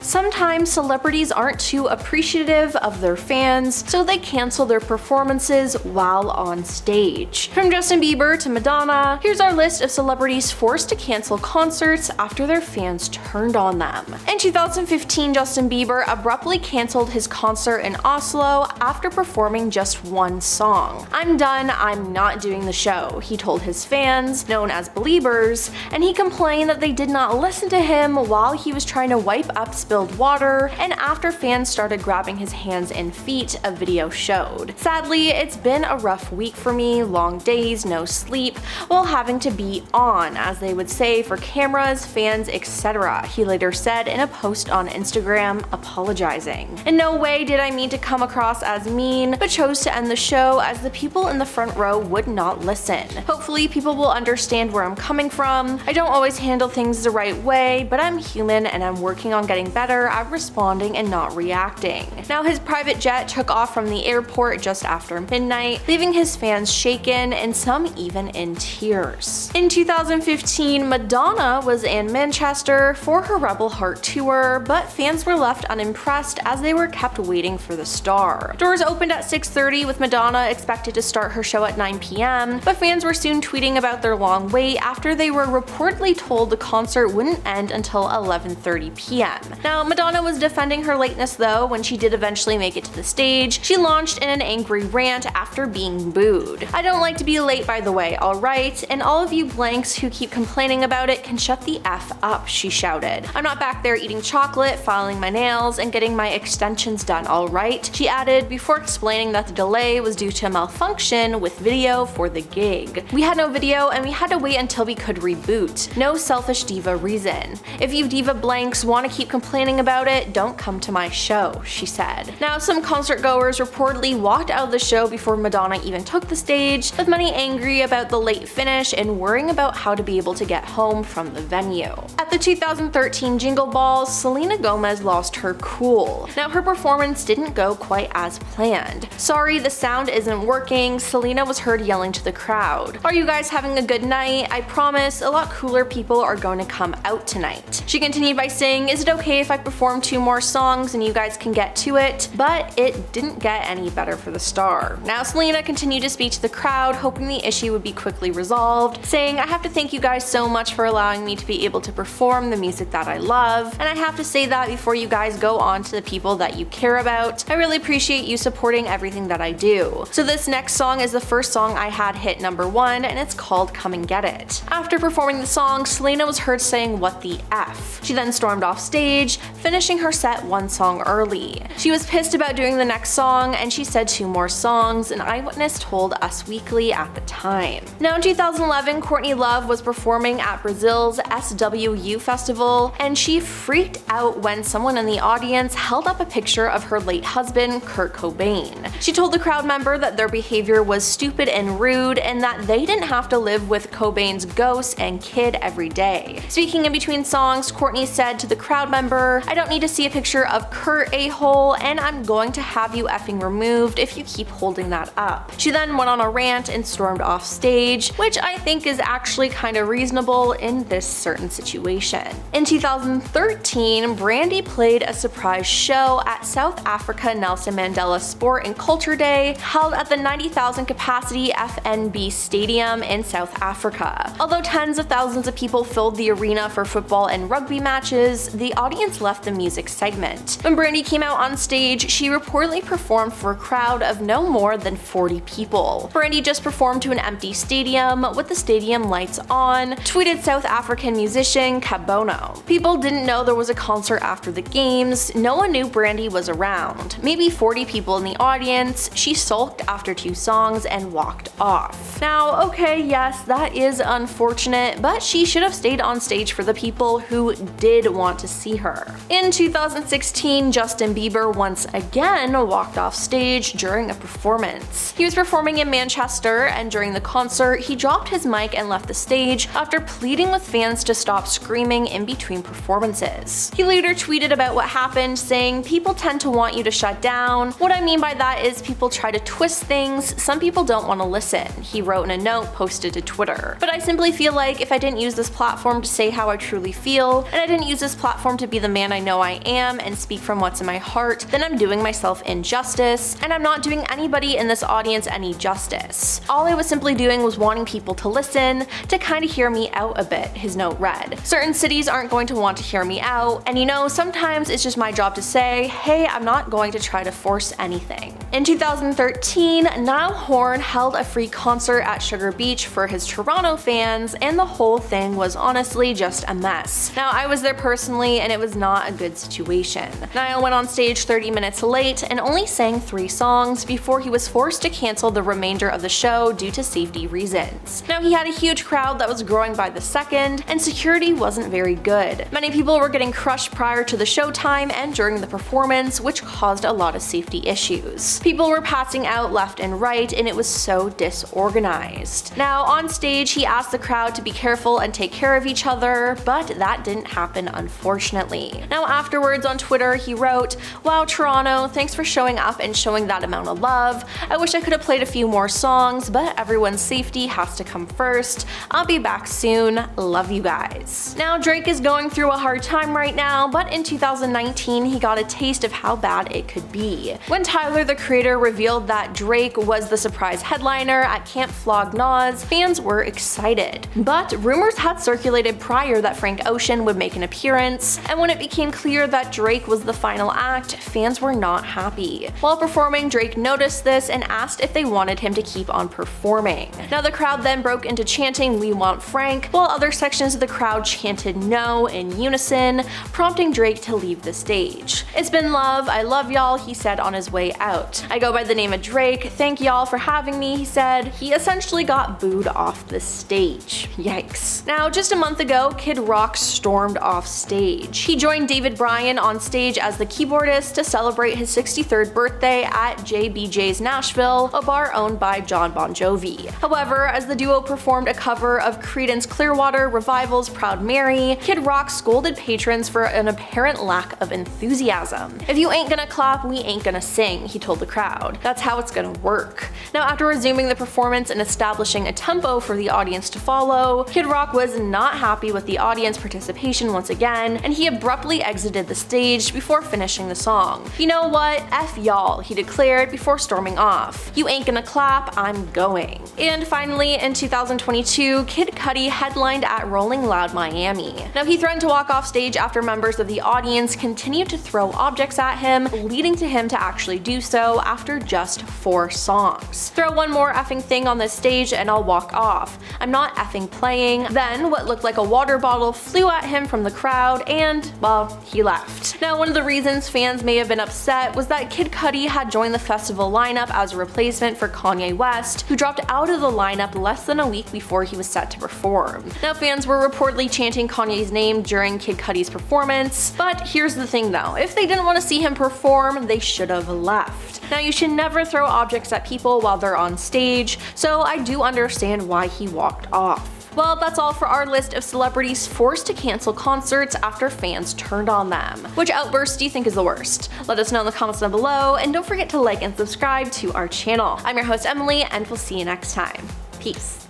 sometimes celebrities aren't too appreciative of their fans, so they cancel their performances while on stage. From Justin Bieber to Madonna, here's our list of celebrities forced to cancel concerts after their fans turned on them. In 2015, Justin Bieber abruptly canceled his concert in Oslo after performing just one song. "I'm done, I'm not doing the show," he told his fans, known as Beliebers, and he complained that they did not listen to him while he was trying to wipe up spilled water and after fans started grabbing his hands and feet, a video showed. "Sadly, it's been a rough week for me, long days, no sleep, while having to be on, as they would say, for cameras, fans, etc.," he later said in a post on Instagram, apologizing. "In no way did I mean to come across as mean, but chose to end the show as the people in the front row would not listen. Hopefully people will understand where I'm coming from. I don't always handle things the right way, but I'm human and I'm working on getting better at responding and not reacting." Now, his private jet took off from the airport just after midnight, leaving his fans shaken and some even in tears. In 2015, Madonna was in Manchester for her Rebel Heart tour, but fans were left unimpressed as they were kept waiting for the star. Doors opened at 6:30 with Madonna expected to start her show at 9 p.m., but fans were soon tweeting about their long wait after they were reportedly told the concert wouldn't end until 11:30 p.m. Now, Madonna was defending her lateness though. When she did eventually make it to the stage, she launched in an angry rant after being booed. "I don't like to be late, by the way, alright? And all of you blanks who keep complaining about it can shut the F up," she shouted. "I'm not back there eating chocolate, filing my nails, and getting my extensions done, alright?" she added before explaining that the delay was due to a malfunction with video for the gig. "We had no video and we had to wait until we could reboot. No selfish diva reason. If you diva blanks want to keep complaining about it, don't come to my show," she said. Now, some concert goers reportedly walked out of the show before Madonna even took the stage, with many angry about the late finish and worrying about how to be able to get home from the venue. At the 2013 Jingle Balls, Selena Gomez lost her cool. Now, her performance didn't go quite as planned. "Sorry, the sound isn't working," Selena was heard yelling to the crowd. "Are you guys having a good night? I promise a lot cooler people are going to come out tonight." She continued by saying, "Is it okay if I perform 2 more songs and you guys can get to it?" But it didn't get any better for the star. Now, Selena continued to speak to the crowd, hoping the issue would be quickly resolved, saying, "I have to thank you guys so much for allowing me to be able to perform the music that I love, and I have to say that before you guys go on to the people that you care about. I really appreciate you supporting everything that I do." So this next song is the first song I had hit #1, and it's called Come and Get It. After performing the song, Selena was heard saying, "What the F?" She then stormed off stage, finishing her set 1 song early. She was pissed about doing the next song, and she said 2 more songs, an eyewitness told Us Weekly at the time. Now, in 2011, Courtney Love was performing at Brazil's SWU festival, and she freaked out when someone in the audience held up a picture of her late husband, Kurt Cobain. She told the crowd member that their behavior was stupid and rude, and that they didn't have to live with Cobain's ghost and kid every day. Speaking in between songs, Courtney said to the crowd member, "I don't need to see a picture of Kurt, a-hole, and I'm going to have you effing removed if you keep holding that up." She then went on a rant and stormed off stage, which I think is actually kind of reasonable in this certain situation. In 2013, Brandy played a surprise show at South Africa Nelson Mandela Sport and Culture Day, held at the 90,000 capacity FNB Stadium in South Africa. Although tens of thousands of people filled the arena for football and rugby matches, the audience left the music segment. When Brandy came out on stage, she reportedly performed for a crowd of no more than 40 people. Brandy just performed to an empty stadium with the stadium lights on, tweeted South African musician Kabono. "People didn't know there was a concert after the games. No one knew Brandy was around. Maybe 40 people in the audience. She sulked after 2 songs and walked off." Now, okay, yes, that is unfortunate, but she should have stayed on stage for the people who did want to see her. In 2016, Justin Bieber once again walked off stage during a performance. He was performing in Manchester, and during the concert, he dropped his mic and left the stage after pleading with fans to stop screaming in between performances. He later tweeted about what happened, saying, "People tend to want you to shut down. What I mean by that is people try to twist things. Some people don't want to listen," he wrote in a note posted to Twitter. "But I simply feel like if I didn't use this platform to say how I truly feel, and I didn't use this platform to be the man I know I am and speak from what's in my heart, then I'm doing myself injustice, and I'm not doing anybody in this audience any justice. All I was simply doing was wanting people to listen, to kind of hear me out a bit," his note read. Certain cities aren't going to want to hear me out, and you know, sometimes it's just my job to say, hey, I'm not going to try to force anything. In 2013, Niall Horan held a free concert at Sugar Beach for his Toronto fans, and the whole thing was honestly just a mess. Now, I was there personally, and it was not a good situation. Niall went on stage 30 minutes late and only sang 3 songs before he was forced to cancel the remainder of the show due to safety reasons. Now, he had a huge crowd that was growing by the second, and security wasn't very good. Many people were getting crushed prior to the showtime and during the performance, which caused a lot of safety issues. People were passing out left and right, and it was so disorganized. Now, on stage, he asked the crowd to be careful and take care of each other, but that didn't happen, unfortunately. Now, afterwards on Twitter, he wrote, "Wow, Toronto, thanks for showing up and showing that amount of love. I wish I could have played a few more songs, but everyone's safety has to come first. I'll be back soon. Love you guys." Now, Drake is going through a hard time right now, but in 2019, he got a taste of how bad it could be. When Tyler, the Creator, revealed that Drake was the surprise headliner at Camp Flog Gna's, fans were excited. But rumors had circulated prior that Frank Ocean would make an appearance, and when it became clear that Drake was the final act, fans were not happy. While performing, Drake noticed this and asked if they wanted him to keep on performing. Now, the crowd then broke into chanting "We want Frank," while other sections of the crowd chanted "No" in unison, prompting Drake to leave the stage. "It's been love, I love y'all," he said on his way out. "I go by the name of Drake, thank y'all for having me," he said. He essentially got booed off the stage. Yikes. Now, just a month ago, Kid Rock stormed off stage. He joined David Bryan on stage as the keyboardist to celebrate his 63rd birthday at JBJ's Nashville, a bar owned by Jon Bon Jovi. However, as the duo performed a cover of Creedence Clearwater Revival's Proud Mary, Kid Rock scolded patrons for an apparent lack of enthusiasm. "If you ain't gonna clap, we ain't gonna sing," he told the crowd. "That's how it's gonna work." Now, after resuming the performance and establishing a tempo for the audience to follow, Kid Rock was not happy with the audience participation once again, and he abruptly exited the stage before finishing the song. "You know what? F y'all," he declared before storming off. "You ain't gonna clap, I'm going." And finally, in 2022, Kid Cudi headlined at Rolling Loud Miami. Now, he threatened to walk off stage after members of the audience continued to throw objects at him, leading to him to actually do so after just 4 songs. "Throw one more effing thing on this stage and I'll walk off. I'm not effing playing." Then what looked like a water bottle flew at him from the crowd and, well, he left. Now, one of the reasons fans may have been upset was that Kid Cudi had joined the festival lineup as a replacement for Kanye West, who dropped out of the lineup less than a week before he was set to perform. Now, fans were reportedly chanting Kanye's name during Kid Cudi's performance, but here's the thing though, if they didn't want to see him perform, they should have left. Now, you should never throw objects at people while they're on stage, so I do understand why he walked off. Well, that's all for our list of celebrities forced to cancel concerts after fans turned on them. Which outburst do you think is the worst? Let us know in the comments down below, and don't forget to like and subscribe to our channel. I'm your host Emily, and we'll see you next time. Peace.